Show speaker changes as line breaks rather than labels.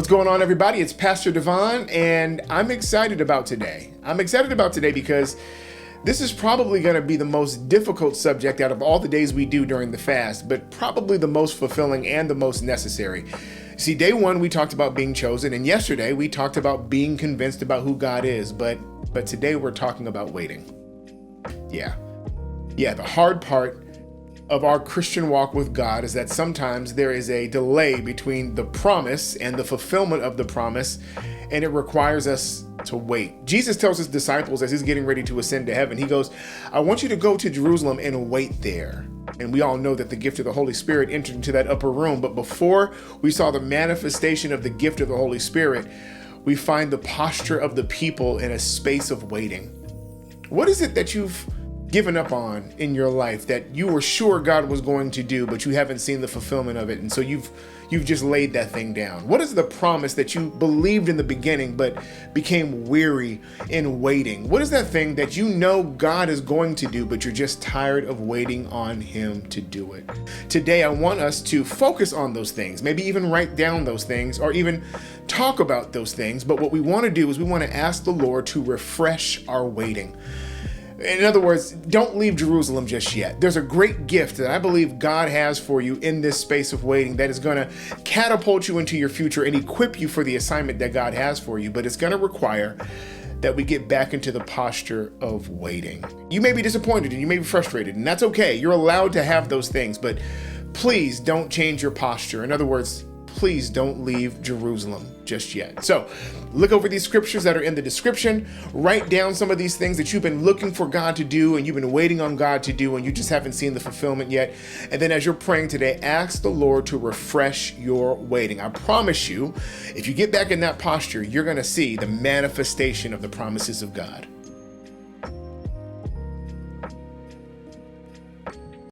What's going on, everybody? It's Pastor Devon, and I'm excited about today. Because this is probably going to be the most difficult subject out of all the days we do during the fast, but probably the most fulfilling and the most necessary. See, day one, we talked about being chosen, and yesterday we talked about being convinced about who God is, but today we're talking about waiting. Yeah, the hard part of our Christian walk with God is that sometimes there is a delay between the promise and the fulfillment of the promise, and it requires us to wait. Jesus tells his disciples as he's getting ready to ascend to heaven, he goes, I want you to go to Jerusalem and wait there. And we all know that the gift of the Holy Spirit entered into that upper room. But before we saw the manifestation of the gift of the Holy Spirit, we find the posture of the people in a space of waiting. What is it that you've given up on in your life that you were sure God was going to do, but you haven't seen the fulfillment of it, and so you've just laid that thing down? What is the promise that you believed in the beginning but became weary in waiting? What is that thing that you know God is going to do, but you're just tired of waiting on him to do it? Today, I want us to focus on those things, maybe even write down those things or even talk about those things. But what we want to do is we want to ask the Lord to refresh our waiting. In other words, don't leave Jerusalem just yet. There's a great gift that I believe God has for you in this space of waiting that is going to catapult you into your future and equip you for the assignment that God has for you. But it's going to require that we get back into the posture of waiting. You may be disappointed and you may be frustrated, and that's okay. You're allowed to have those things, but please don't change your posture. In other words, please don't leave Jerusalem just yet. So look over these scriptures that are in the description, write down some of these things that you've been looking for God to do and you've been waiting on God to do and you just haven't seen the fulfillment yet. And then as you're praying today, ask the Lord to refresh your waiting. I promise you, if you get back in that posture, you're going to see the manifestation of the promises of God.